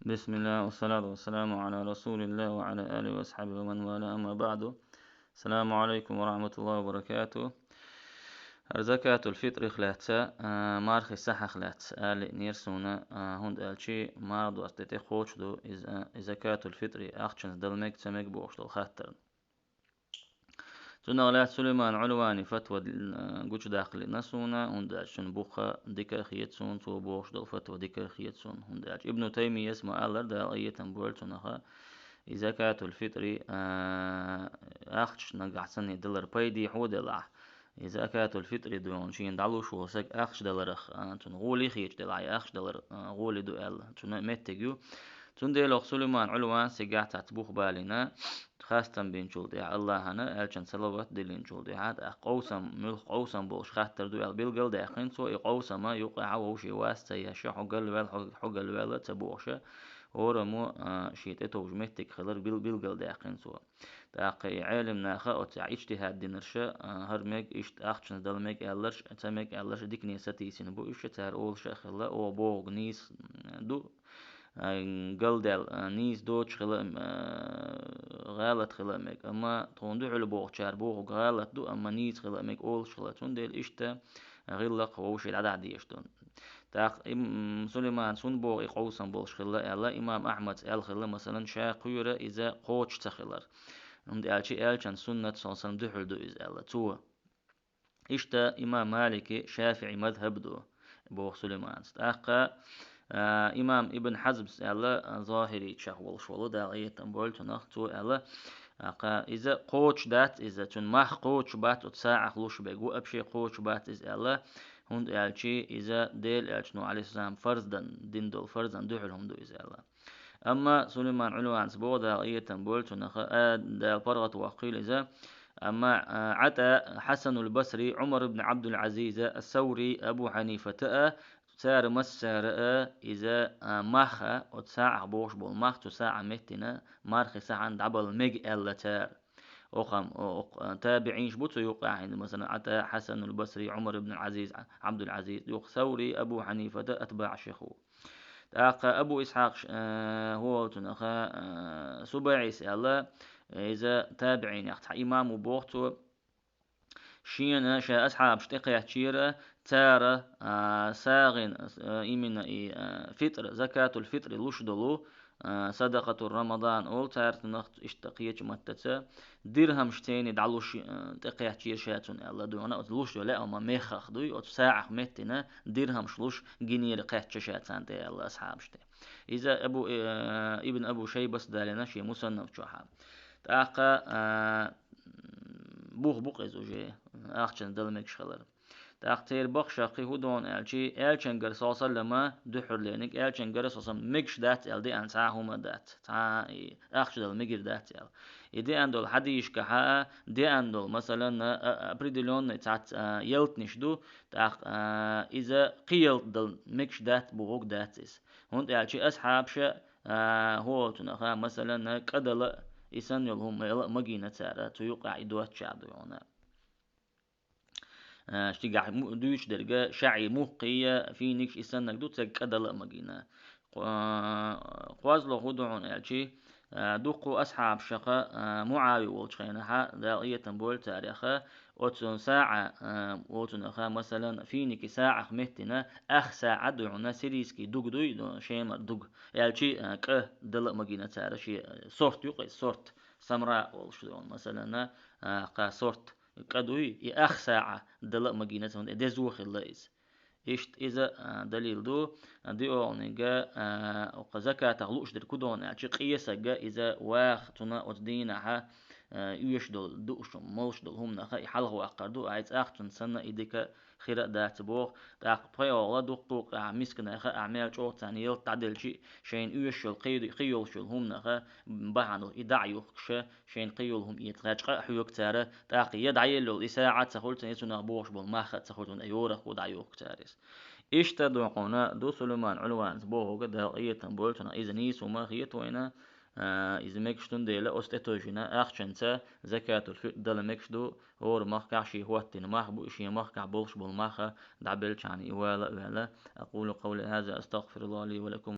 بسم الله والصلاة والسلام على رسول الله وعلى آله وأصحابه ومن والاه، أما بعد. السلام عليكم ورحمة الله وبركاته. زكاة الفطر خلاتها مارخي صحة خلات آل نيرسونا هند آلشي ماردو أستيتي خوشدو إز زكاة الفطر أخشن دلمك تمك بوشتو خاتر. سنة سليمان علواني فتوى قوش داخل نسونا هند آلشن بوخا ديكا خيتسون تو بوشتو فتوى ديكا خيتسون هند آلش ابن تيمية اسمه آلر دا أيتا بولتونها زكاة الفطر أخش نقعسني دلر بيدي حودلع. زكاة الفطر دون شين دعلو شو سك أخش دلر تون غولي خيج دلعي أخش دلر غولي دو ال تون متجو تون ديلوخ سليمان علوان سجع تبوخ بالنا خاصة بين شولدي الله هنا ألشان سلوات دلين شولدي عاد قوسم ملخ قوسم بوش خاطر دو ال بيلقل داخلين سو قوسم ما يوقع وشي واسطة يشح حقل وال حقل ولا تبوشه ورمو شيت اتوج مهتك خلر بالقل داقين سوا داقي عالم ناخا او تاع اجتهاد دينرشا هرمك اشت اخشن دلمك الرش تمك الرش ديك نيستي سين بو اش تار اول شخلا او بوغ نيس دو قل دل نيس دوتش خلا غلط خلا مك اما توندو على بوغ شار بوغ غلط دو اما نيس خلا مك اول شخلا توندل اشتا غلق ووش العدد يشتون تاق سليمان سون بو يقوسن بولش خلا الا امام احمد ال خلا مثلا شاقيرة اذا قوش تخلر عند الشي الشان سنة صلى الله عليه وسلم دحل دو از الا تو اشتا امام مالكي شافعي مذهب دو بو سليمان تاق امام ابن حزم الا ظاهري شهول شولو دا ايتن بولت نختو الا إذا قوش دات إذا تون مح قوش بات وتساعة خلوش بيجو أبشي قوش بات إز الله هند ألشي إذا ديل ألشنو عليه السلام فرز دين دول فرز دن دحلهم دو إز الله أما سليمان علوان سبو دا إيه تنبول تنخ دا فرغت وقيل إذا أما عتا حسن البصري عمر بن عبد العزيز الثوري أبو حنيفة سار مسار إذا مخ وتساع بوش بول مخ تساع متنا مارخ ساعة دبل مج إلا تار أخم تابعين شبوتو يوقع عند مثلا عتا حسن البصري عمر بن العزيز عبد العزيز يوق ثوري أبو حنيفة أتباع شيخو تاق أبو إسحاق هو تنخا سبعي الله إذا تابعين يختح إمام وبوختو شين شا أصحاب شتقي تشيرة تارة ساغن إيمن فطر زكاة الفطر لوشدلو صدقة رمضان أول تارت نخت اشتقية متتا درهم شتيني دعلوش تقيا تشير شاتون الله دو أنا أتلوش لا أما ميخ أخدوي أت ساعة متنا درهم شلوش جنيه لقيت شاتان تي الله أصحاب شتي إذا أبو ابن أبو شيبس دالنا شي مصنف شوحاب تاقا بوخ بوق زوجي أخشن دلمك شخلر تأختير بخشاقي هدون ألشي ألشن قرصاصا لما دحر لينك ألشن قرصاصا مكش دات أل دي أن هما دات تا أخش دل مجر دات أل يدي أندول حديش كحاء دي أندول مثلا أبريدلون تاعت يلت نشدو تاق إذا قيل دل مكش دات بوغوك داتس هون ألشي أصحاب شا هو تنخا مثلا قدل إسان يلهم يلا مجينة تارا تيوقع إدوات شعب يونا شتيجع دوش درجة شعي موقية في نيكش إسان نقدو تقدل مجينة قوازلو خدعون ألشي دوقو أصحاب شقا معاوي والشخينها داقية تنبول تاريخا وتن ساعة وتن مثلا في نيكي ساعة مهتنا أخ ساعة دعونا سيريسكي دوق دوي شيمر دوق ألشي ك دل مجينة تارا شي صورت يقي صورت سمراء والشدون مثلا صورت قدوي يأخ ساعة دل مجينة هون دزوخ الليز إشت إذا دليل دو دي أونيجا وقزكا تغلوش در كدون أشي قيسا جا إذا واخ تنا أتدينا ها يوش دول دوش ملش دول هم نخا يحلغ وأقردو عايز أختن سنة إديكا خيرا دات بوغ تاق بخي والله دوق مسكنا خا أعمال شو تاني يل تعدل شي شين يوش القيد قيول شو هم نخا بحانو يدعيو شين قيولهم يتلاج حيوك تارا تاق يدعي له إساعة سخولتن يسونا بوش بول ماخ سخولتن أيورخ ودعيوك تاريس إشتا دوقنا دو سليمان علوان بوه قد هقية بولتنا إذا نيس وما خيط وينا إذا مكشتون ديلا أستيتوجنا أخشنتا زكاة الفطر دل مكشدو هور مخكع شي هوتين مخ بو شي مخكع بولش بالمخ دعبلش عن إوالا أقول قولي هذا أستغفر الله لي ولكم.